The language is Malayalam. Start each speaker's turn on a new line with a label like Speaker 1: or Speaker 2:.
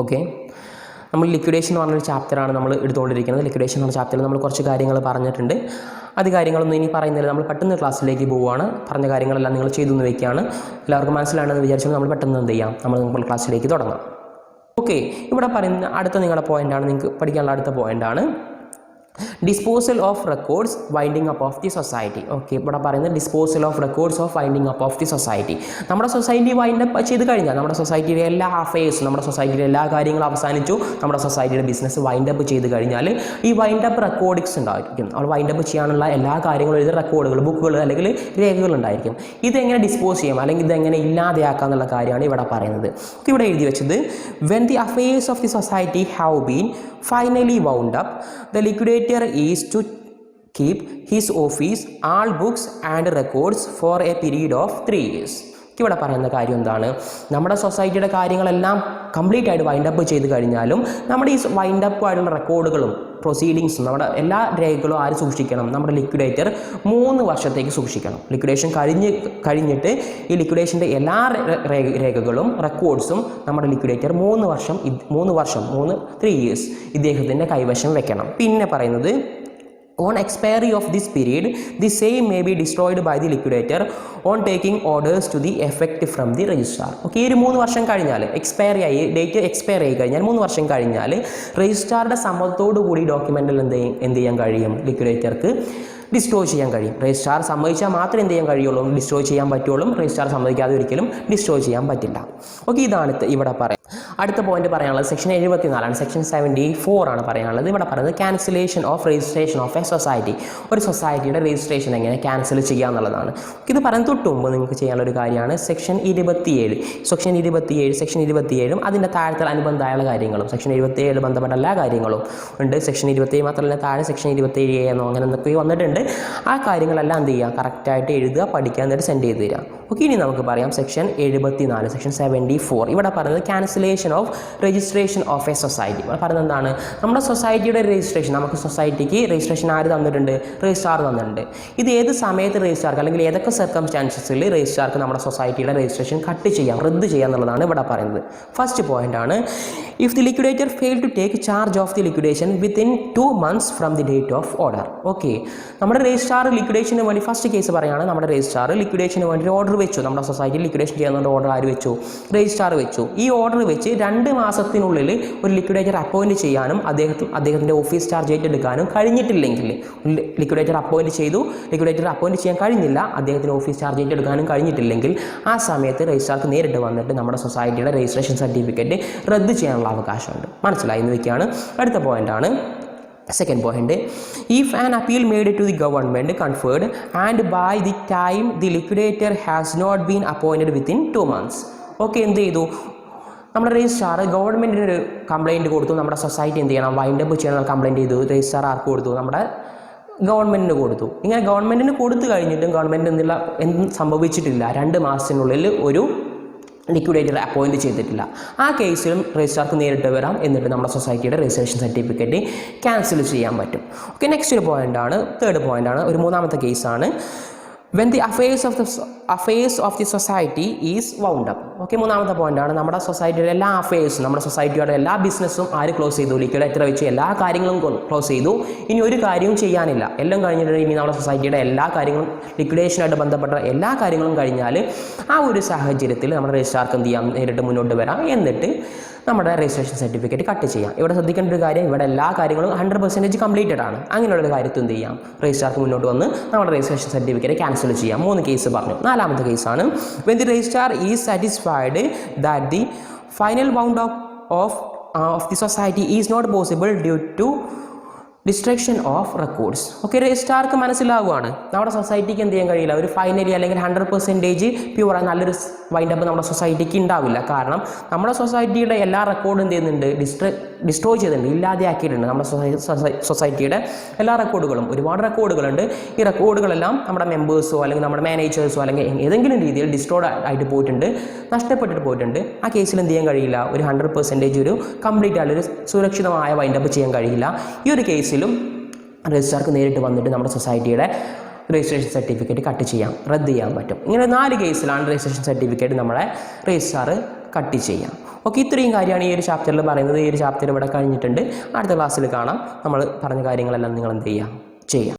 Speaker 1: ഓക്കെ, നമ്മൾ ലിക്വിഡേഷൻ എന്ന് പറഞ്ഞൊരു ചാപ്റ്ററാണ് നമ്മൾ എടുത്തുകൊണ്ടിരിക്കുന്നത്. ലിക്വിഡേഷൻ എന്ന ചാപ്റ്ററിൽ നമ്മൾ കുറച്ച് കാര്യങ്ങൾ പറഞ്ഞിട്ടുണ്ട്. അത് കാര്യങ്ങളൊന്നും ഇനി പറയുന്നില്ല, നമ്മൾ പെട്ടെന്ന് ക്ലാസ്സിലേക്ക് പോവുകയാണ്. പറഞ്ഞ കാര്യങ്ങളെല്ലാം നിങ്ങൾ ചെയ്തു എന്ന് വയ്ക്കുകയാണ്. എല്ലാവർക്കും മനസ്സിലാണെന്ന് വിചാരിച്ചാൽ നമ്മൾ പെട്ടെന്ന് എന്ത് ചെയ്യാം, നമ്മൾ ക്ലാസ്സിലേക്ക് തുടങ്ങാം. ഓക്കെ, ഇവിടെ പറയുന്ന അടുത്ത നിങ്ങളുടെ പോയിൻ്റാണ്, നിങ്ങൾക്ക് പഠിക്കാനുള്ള അടുത്ത പോയിൻ്റാണ് disposal of records winding up of the society. Okay, ഇവിടെ പറയുന്നത് disposal of records of winding up of the society. നമ്മുടെ സൊസൈറ്റി വൈൻഡ് അപ്പ് ചെയ്ത് കഴിഞ്ഞാൽ നമ്മുടെ സൊസൈറ്റിയിലെ എല്ലാ അഫയേഴ്സും, നമ്മുടെ സൊസൈറ്റിയിലെ എല്ലാ കാര്യങ്ങളും അവസാനിച്ചു, നമ്മുടെ സൊസൈറ്റിയുടെ ബിസിനസ് വൈൻഡ് അപ്പ് ചെയ്ത് കഴിഞ്ഞാൽ ഈ വൈൻഡ് അപ്പ് റെക്കോർഡിങ്സ് ഉണ്ടായിരിക്കും. നമ്മൾ വൈൻഡ് അപ്പ് ചെയ്യാനുള്ള എല്ലാ കാര്യങ്ങളും എഴുതിയ റെക്കോർഡുകൾ, ബുക്കുകൾ അല്ലെങ്കിൽ രേഖകൾ ഉണ്ടായിരിക്കും. ഇതെങ്ങനെ ഡിസ്പോസ് ചെയ്യാം അല്ലെങ്കിൽ ഇതെങ്ങനെ ഇല്ലാതെയാക്കാം എന്നുള്ള കാര്യമാണ് ഇവിടെ പറയുന്നത്. ഇവിടെ എഴുതി വെച്ചത് when the affairs of the society have been finally wound up, the liquidator is to keep his office, all books and records for a period of 3 years. ഇവിടെ പറയുന്ന കാര്യം എന്താണ്, നമ്മുടെ സൊസൈറ്റിയുടെ കാര്യങ്ങളെല്ലാം കംപ്ലീറ്റ് ആയിട്ട് വൈൻഡ് അപ്പ് ചെയ്ത് കഴിഞ്ഞാലും നമ്മുടെ ഈ വൈൻഡ് അപ്പ് ആയിട്ടുള്ള റെക്കോർഡുകളും പ്രൊസീഡിങ്സും നമ്മുടെ എല്ലാ രേഖകളും ആര് സൂക്ഷിക്കണം, നമ്മുടെ ലിക്വിഡേറ്റർ 3 വർഷത്തേക്ക് സൂക്ഷിക്കണം. ലിക്വിഡേഷൻ കഴിഞ്ഞിട്ട് ഈ ലിക്വിഡേഷൻ്റെ എല്ലാ രേഖകളും റെക്കോർഡ്സും നമ്മുടെ ലിക്വിഡേറ്റർ 3 years ഇദ്ദേഹത്തിൻ്റെ കൈവശം വെക്കണം. പിന്നെ പറയുന്നത് on expiry of this period the same may be destroyed by the liquidator on taking orders to the effect from the registrar. Okay, ഈ 3 വർഷം കഴിഞ്ഞാൽ ഡേറ്റ് എക്സ്പയർ ആയി കഴിഞ്ഞാൽ 3 വർഷം കഴിഞ്ഞാൽ രജിസ്ട്രാറുടെ സമ്മതത്തോടു കൂടി ഡോക്യുമെൻറ്റിൽ എന്ത് ചെയ്യാൻ കഴിയും, ലിക്വിഡേറ്റർക്ക് ഡിസ്ട്രോയ് ചെയ്യാൻ കഴിയും. രജിസ്ട്രാർ സമ്മതിച്ചാൽ മാത്രമേ എന്ത് ചെയ്യാൻ കഴിയുള്ളൂ, ഡിസ്ട്രോയ് ചെയ്യാൻ പറ്റുള്ളൂ. രജിസ്ട്രാർ സമ്മതിക്കാതെ ഒരിക്കലും ഡിസ്ട്രോയ് ചെയ്യാൻ പറ്റില്ല. ഓക്കെ, ഇതാണ് ഇവിടെ പറയാം. അടുത്ത പോയിന്റ് പറയാനുള്ളത് സെക്ഷൻ 74 സെക്ഷൻ 74 ആണ് പറയാനുള്ളത്. ഇവിടെ പറയുന്നത് cancellation of registration of A society. ഒരു സൊസൈറ്റിയുടെ രജിസ്ട്രേഷൻ എങ്ങനെ ക്യാൻസൽ ചെയ്യുക എന്നുള്ളതാണ്. ഇത് പറയുന്നത് തൊട്ട് മുമ്പ് നിങ്ങൾക്ക് ചെയ്യാനുള്ള ഒരു കാര്യമാണ് സെക്ഷൻ 27. സെക്ഷൻ 27 അതിൻ്റെ താഴത്തെ അനുബന്ധമായുള്ള കാര്യങ്ങളും സെക്ഷൻ 27 ബന്ധപ്പെട്ട എല്ലാ കാര്യങ്ങളും ഉണ്ട്. സെക്ഷൻ 27 മാത്രമല്ല, താഴെ സെക്ഷൻ 27A എന്നോ അങ്ങനെ എന്തൊക്കെ വന്നിട്ടുണ്ട്. ആ കാര്യങ്ങളെല്ലാം എന്ത് ചെയ്യുക, കറക്റ്റായിട്ട് എഴുതുക, പഠിക്കുക, എന്നിട്ട് സെൻഡ് ചെയ്ത് തരിക. ഓക്കെ, ഇനി നമുക്ക് പറയാം സെക്ഷൻ 74 സെക്ഷൻ 74. ഇവിടെ പറയുന്നത് cancellation of registration of A society. ഇവിടെ പറയുന്നത് എന്താണ്, നമ്മുടെ സൊസൈറ്റിയുടെ രജിസ്ട്രേഷൻ, നമുക്ക് സൊസൈറ്റിക്ക് രജിസ്ട്രേഷൻ ആര് തന്നിട്ടുണ്ട്, രജിസ്ട്രാർ തന്നിട്ടുണ്ട്. ഇത് ഏത് സമയത്ത് രജിസ്ട്രാർക്ക് അല്ലെങ്കിൽ ഏതൊക്കെ സർക്കംസ്റ്റാൻസസിൽ രജിസ്ട്രാർക്ക് നമ്മുടെ സൊസൈറ്റിയുടെ രജിസ്ട്രേഷൻ കട്ട് ചെയ്യാം, റദ്ദ് ചെയ്യാം എന്നുള്ളതാണ് ഇവിടെ പറയുന്നത്. ഫസ്റ്റ് പോയിന്റ് ആണ് if the liquidator fail to take charge of the liquidation within 2 months from the date of order. Okay, നമ്മുടെ രജിസ്ട്രാർ ലിക്വിഡേഷന് വേണ്ടി ഫസ്റ്റ് കേസ് പറയുകയാണ്, നമ്മുടെ രജിസ്ട്രാർ ലിക്വിഡേഷന് വേണ്ടി ഓർഡർ വെച്ചു. നമ്മുടെ സൊസൈറ്റിയിൽ ലിക്വിഡേഷൻ ചെയ്യാനുള്ള ഓർഡർ ആര് വെച്ചു, രജിസ്ട്രാർ വെച്ചു. ഈ ഓർഡർ വെച്ച് 2 മാസത്തിനുള്ളിൽ ഒരു ലിക്വിഡേറ്റർ അപ്പോയിൻറ്റ് ചെയ്യാനും അദ്ദേഹത്തിൻ്റെ ഓഫീസ് ചാർജ് ഏറ്റെടുക്കാനും കഴിഞ്ഞിട്ടില്ലെങ്കിൽ, ലിക്വിഡേറ്റർ അപ്പോയിൻറ്റ് ചെയ്തു, ലിക്വിഡേറ്റർ അപ്പോയിൻറ്റ് ചെയ്യാൻ കഴിഞ്ഞില്ല, അദ്ദേഹത്തിന് ഓഫീസ് ചാർജ് ഏറ്റെടുക്കാനും കഴിഞ്ഞിട്ടില്ലെങ്കിൽ ആ സമയത്ത് രജിസ്ട്രാർക്ക് നേരിട്ട് വന്നിട്ട് നമ്മുടെ സൊസൈറ്റിയുടെ രജിസ്ട്രേഷൻ സർട്ടിഫിക്കറ്റ് റദ്ദ് ചെയ്യാനുള്ള അവകാശമുണ്ട്. മനസ്സിലായി എന്ന് വയ്ക്കുകയാണ്. അടുത്ത പോയിൻ്റാണ് second point, if an appeal made to the government conferred and by the time the liquidator has not been appointed within 2 months. Okay, എന്ത് ചെയ്തു, നമ്മുടെ രജിസ്ട്രാർ ഗവൺമെൻറ്റിന് ഒരു കംപ്ലയിൻറ്റ് കൊടുത്തു, നമ്മുടെ സൊസൈറ്റി എന്ത് ചെയ്യണം, വൈൻഡ് അപ്പ് ചെയ്യണം കംപ്ലയിൻറ്റ് ചെയ്തു. രജിസ്ട്രാർ ആർക്ക് കൊടുത്തു, നമ്മുടെ ഗവൺമെൻറ്റിന് കൊടുത്തു. ഇങ്ങനെ ഗവൺമെൻറ്റിന് കൊടുത്തു കഴിഞ്ഞിട്ടും ഗവൺമെൻറ് എന്തും സംഭവിച്ചിട്ടില്ല, 2 മാസത്തിനുള്ളിൽ ഒരു ലിക്വിഡേറ്റർ അപ്പോയിൻറ്റ് ചെയ്തിട്ടില്ല. ആ കേസിലും രജിസ്ട്രാർക്ക് നേരിട്ട് വരാം, എന്നിട്ട് നമ്മുടെ സൊസൈറ്റിയുടെ രജിസ്ട്രേഷൻ സർട്ടിഫിക്കറ്റ് ക്യാൻസൽ ചെയ്യാൻ പറ്റും. ഓക്കെ, നെക്സ്റ്റ് ഒരു പോയിൻ്റാണ്, തേർഡ് പോയിൻ്റാണ്, ഒരു മൂന്നാമത്തെ കേസാണ് when the affairs of the society is wound up. Okay, മൂന്നാമത്തെ പോയിൻ്റാണ് നമ്മുടെ സൊസൈറ്റിയുടെ എല്ലാ അഫയേഴ്സും, നമ്മുടെ സൊസൈറ്റിയുടെ എല്ലാ ബിസിനസ്സും ആര് ക്ലോസ് ചെയ്തു, ലിക്വിഡേറ്റർ വെച്ച് എല്ലാ കാര്യങ്ങളും ക്ലോസ് ചെയ്തു. ഇനി ഒരു കാര്യവും ചെയ്യാനില്ല, എല്ലാം കഴിഞ്ഞിട്ട് ഇനി നമ്മുടെ സൊസൈറ്റിയുടെ എല്ലാ കാര്യങ്ങളും ലിക്വിഡേഷനായിട്ട് ബന്ധപ്പെട്ട എല്ലാ കാര്യങ്ങളും കഴിഞ്ഞാൽ ആ ഒരു സാഹചര്യത്തിൽ നമ്മുടെ രജിസ്ട്രാർക്ക് എന്ത് ചെയ്യാം, നേരിട്ട് മുന്നോട്ട് വരാം, എന്നിട്ട് നമ്മുടെ രജിസ്ട്രേഷൻ സർട്ടിഫിക്കറ്റ് കട്ട് ചെയ്യാം. ഇവിടെ ശ്രദ്ധിക്കേണ്ട ഒരു കാര്യം, ഇവിടെ എല്ലാ കാര്യങ്ങളും 100% കംപ്ലീറ്റഡ് ആണ്. അങ്ങനെയുള്ള കാര്യത്തിൽ എന്ത് ചെയ്യാം, രജിസ്ട്രാർക്ക് മുന്നോട്ട് വന്ന് നമ്മുടെ രജിസ്ട്രേഷൻ സർട്ടിഫിക്കറ്റ് ക്യാൻസൽ ചെയ്യാം. 3 കേസ് പറഞ്ഞു. നാലാമത്തെ കേസാണ് when the registrar is satisfied that the final wound up of the society is not possible due to destruction of records. Okay, രജിസ്ട്രാർക്ക് മനസ്സിലാവുകയാണ് നമ്മുടെ സൊസൈറ്റിക്ക് എന്ത് ചെയ്യാൻ കഴിയില്ല, ഒരു ഫൈനലി അല്ലെങ്കിൽ 100% പ്യൂറായി നല്ലൊരു വൈൻഡ് അപ്പ് നമ്മുടെ സൊസൈറ്റിക്ക് ഉണ്ടാവില്ല. കാരണം നമ്മുടെ സൊസൈറ്റിയുടെ എല്ലാ റെക്കോർഡും എന്ത് ചെയ്യുന്നുണ്ട്, ഡിസ്ട്രോയ് ചെയ്തിട്ടുണ്ട്, ഇല്ലാതെയാക്കിയിട്ടുണ്ട്. നമ്മുടെ സൊസൈറ്റിയുടെ എല്ലാ റെക്കോർഡുകളും, ഒരുപാട് റെക്കോർഡുകളുണ്ട്. ഈ റെക്കോർഡുകളെല്ലാം നമ്മുടെ മെമ്പേഴ്സോ അല്ലെങ്കിൽ നമ്മുടെ മാനേജേഴ്സോ അല്ലെങ്കിൽ ഏതെങ്കിലും രീതിയിൽ ഡിസ്ട്രോയ്ഡ് ആയിട്ട് പോയിട്ടുണ്ട്, നഷ്ടപ്പെട്ടിട്ട് പോയിട്ടുണ്ട്. ആ കേസിൽ എന്ത് ചെയ്യാൻ കഴിയില്ല, ഒരു 100% ഒരു കംപ്ലീറ്റ് ആയിട്ട് ഒരു സുരക്ഷിതമായ വൈൻഡ് അപ്പ് ചെയ്യാൻ കഴിയില്ല. ഈ ഒരു കേസിലും രജിസ്ട്രാർക്ക് നേരിട്ട് വന്നിട്ട് നമ്മുടെ സൊസൈറ്റിയുടെ രജിസ്ട്രേഷൻ സർട്ടിഫിക്കറ്റ് കട്ട് ചെയ്യാം, റദ്ദ് ചെയ്യാൻ പറ്റും. ഇങ്ങനെ 4 കേസിലാണ് രജിസ്ട്രേഷൻ സർട്ടിഫിക്കറ്റ് നമ്മളെ രജിസ്ട്രാർ കട്ട് ചെയ്യാം. ഓക്കെ, ഇത്രയും കാര്യമാണ് ഈ ഒരു ചാപ്റ്ററിൽ പറയുന്നത്. ഈ ഒരു ചാപ്റ്റർ ഇവിടെ കഴിഞ്ഞിട്ടുണ്ട്. അടുത്ത ക്ലാസ്സിൽ കാണാം. നമ്മൾ പറഞ്ഞ കാര്യങ്ങളെല്ലാം നിങ്ങൾ എന്ത് ചെയ്യുക, ചെയ്യുക.